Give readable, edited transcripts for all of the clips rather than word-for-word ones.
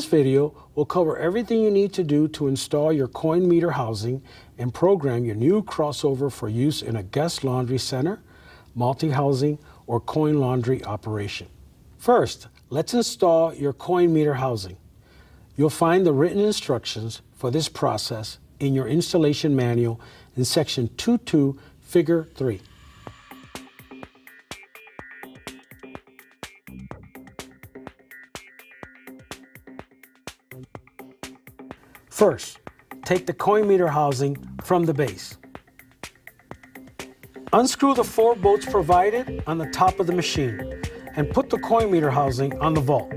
video, we'll cover everything you need to do to install your coin meter housing and program your new crossover for use in a guest laundry center, multi-housing, or coin laundry operation. First, let's install your coin meter housing. You'll find the written instructions for this process in your installation manual in section 2.2, figure 3. First, take the coin meter housing from the base. Unscrew the 4 bolts provided on the top of the machine and put the coin meter housing on the vault.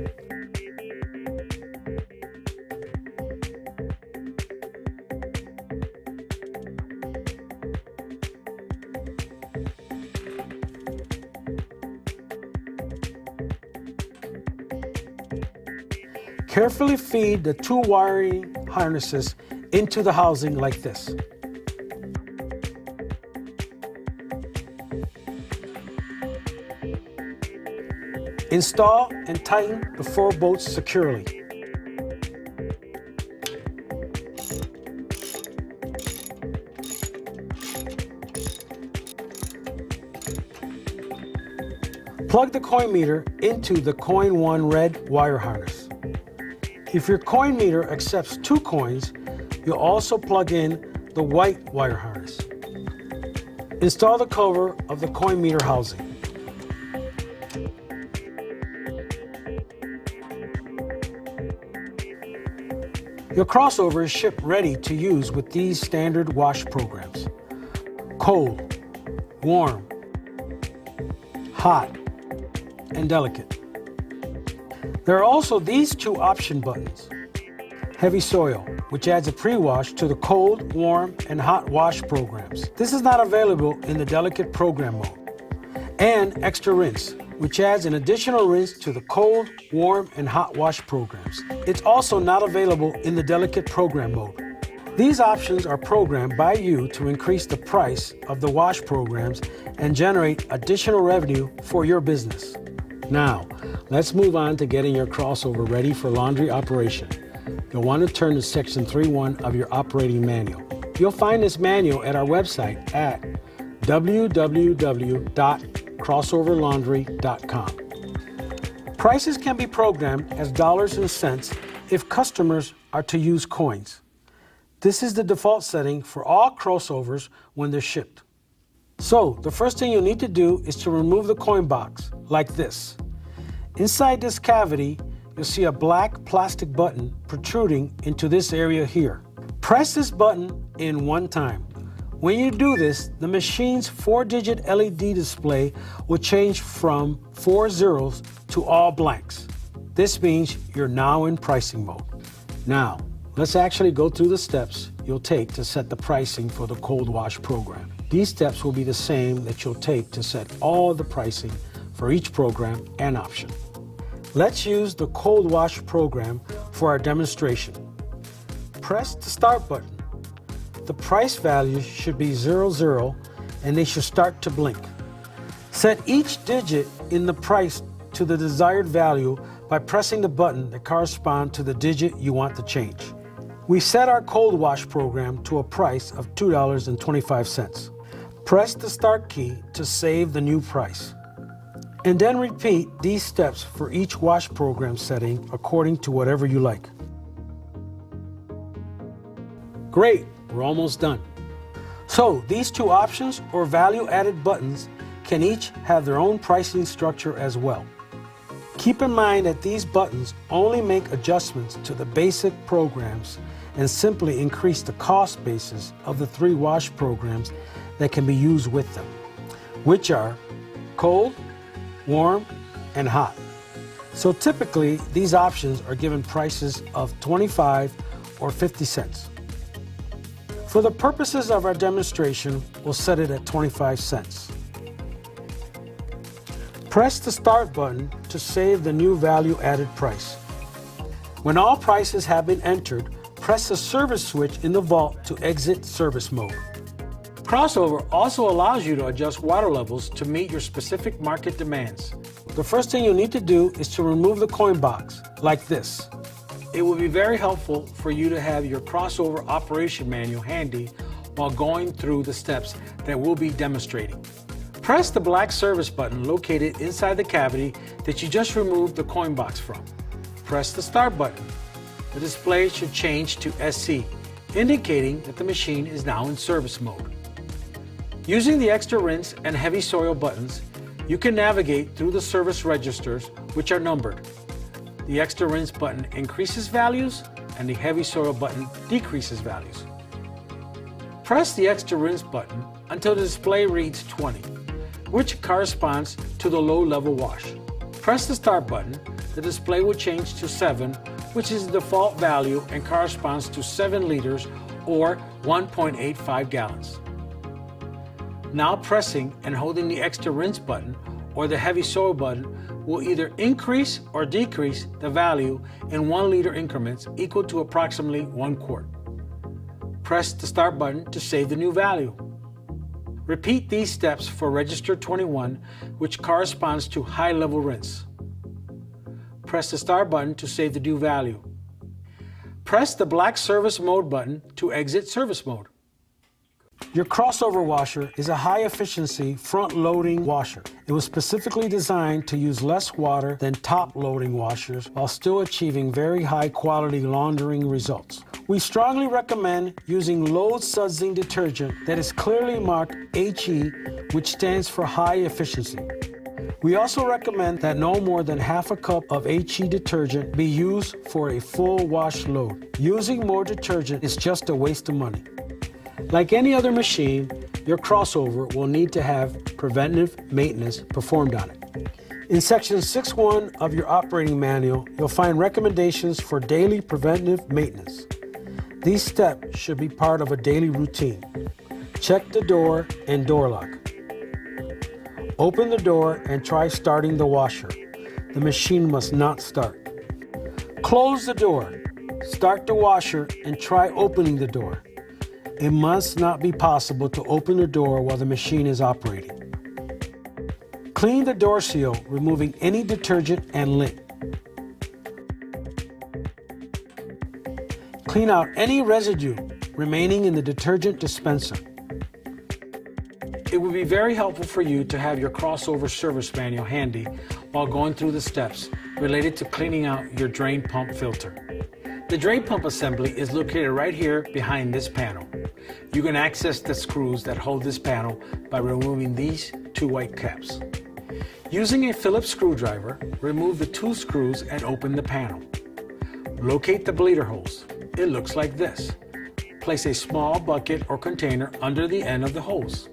Carefully feed the 2 wiring harnesses into the housing like this. Install and tighten the 4 bolts securely. Plug the coin meter into the coin 1 red wire harness. If your coin meter accepts 2 coins, you'll also plug in the white wire harness. Install the cover of the coin meter housing. Your crossover is shipped ready to use with these standard wash programs: cold, warm, hot, and delicate. There are also these 2 option buttons: heavy soil, which adds a pre-wash to the cold, warm, and hot wash programs. This is not available in the delicate program mode. And extra rinse, which adds an additional rinse to the cold, warm, and hot wash programs. It's also not available in the delicate program mode. These options are programmed by you to increase the price of the wash programs and generate additional revenue for your business. Now, let's move on to getting your crossover ready for laundry operation. You'll want to turn to section 3.1 of your operating manual. You'll find this manual at our website at www.crossoverlaundry.com. Prices can be programmed as dollars and cents if customers are to use coins. This is the default setting for all crossovers when they're shipped. So, the first thing you'll need to do is to remove the coin box, like this. Inside this cavity, you'll see a black plastic button protruding into this area here. Press this button in 1 time. When you do this, the machine's 4-digit LED display will change from 4 zeros to all blanks. This means you're now in pricing mode. Now, let's actually go through the steps you'll take to set the pricing for the cold wash program. These steps will be the same that you'll take to set all the pricing for each program and option. Let's use the cold wash program for our demonstration. Press the start button. The price values should be 00 and they should start to blink. Set each digit in the price to the desired value by pressing the button that corresponds to the digit you want to change. We set our cold wash program to a price of $2.25. Press the start key to save the new price. And then repeat these steps for each wash program setting according to whatever you like. Great, we're almost done. So these 2 options or value-added buttons can each have their own pricing structure as well. Keep in mind that these buttons only make adjustments to the basic programs and simply increase the cost basis of the 3 wash programs that can be used with them, which are cold, warm, and hot. So typically, these options are given prices of 25 or 50 cents. For the purposes of our demonstration, we'll set it at 25 cents. Press the start button to save the new value-added price. When all prices have been entered, press the service switch in the vault to exit service mode. Crossover also allows you to adjust water levels to meet your specific market demands. The first thing you'll need to do is to remove the coin box, like this. It will be very helpful for you to have your crossover operation manual handy while going through the steps that we'll be demonstrating. Press the black service button located inside the cavity that you just removed the coin box from. Press the start button. The display should change to SC, indicating that the machine is now in service mode. Using the extra rinse and heavy soil buttons, you can navigate through the service registers, which are numbered. The extra rinse button increases values and the heavy soil button decreases values. Press the extra rinse button until the display reads 20, which corresponds to the low level wash. Press the start button. The display will change to 7, which is the default value and corresponds to 7 liters or 1.85 gallons. Now pressing and holding the extra rinse button or the heavy soil button will either increase or decrease the value in 1 liter increments equal to approximately 1 quart. Press the start button to save the new value. Repeat these steps for register 21, which corresponds to high level rinse. Press the start button to save the new value. Press the black service mode button to exit service mode. Your crossover washer is a high-efficiency front-loading washer. It was specifically designed to use less water than top-loading washers while still achieving very high-quality laundering results. We strongly recommend using low-sudsing detergent that is clearly marked HE, which stands for high efficiency. We also recommend that no more than half a cup of HE detergent be used for a full wash load. Using more detergent is just a waste of money. Like any other machine, your crossover will need to have preventive maintenance performed on it. In section 6.1 of your operating manual, you'll find recommendations for daily preventive maintenance. These steps should be part of a daily routine. Check the door and door lock. Open the door and try starting the washer. The machine must not start. Close the door. Start the washer and try opening the door. It must not be possible to open the door while the machine is operating. Clean the door seal, removing any detergent and lint. Clean out any residue remaining in the detergent dispenser. It would be very helpful for you to have your crossover service manual handy while going through the steps related to cleaning out your drain pump filter. The drain pump assembly is located right here behind this panel. You can access the screws that hold this panel by removing these 2 white caps. Using a Phillips screwdriver, remove the 2 screws and open the panel. Locate the bleeder hose. It looks like this. Place a small bucket or container under the end of the hose.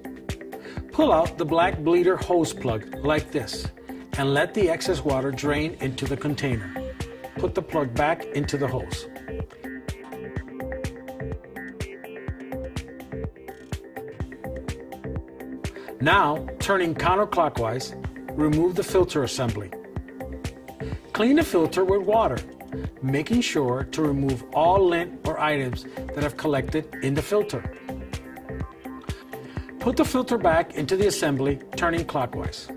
Pull out the black bleeder hose plug like this and let the excess water drain into the container. Put the plug back into the hose. Now, turning counterclockwise, remove the filter assembly. Clean the filter with water, making sure to remove all lint or items that have collected in the filter. Put the filter back into the assembly, turning clockwise.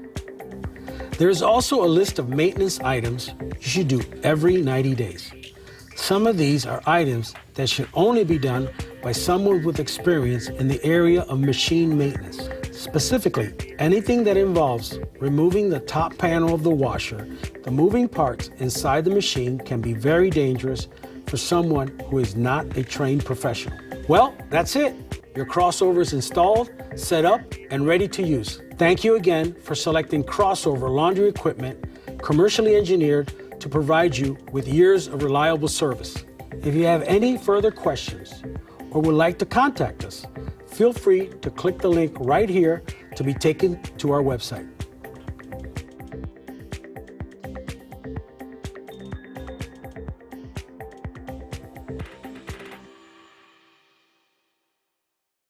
There is also a list of maintenance items you should do every 90 days. Some of these are items that should only be done by someone with experience in the area of machine maintenance. Specifically, anything that involves removing the top panel of the washer, the moving parts inside the machine can be very dangerous for someone who is not a trained professional. Well, that's it. Your crossover is installed, set up, and ready to use. Thank you again for selecting Crossover Laundry Equipment, commercially engineered to provide you with years of reliable service. If you have any further questions or would like to contact us, feel free to click the link right here to be taken to our website.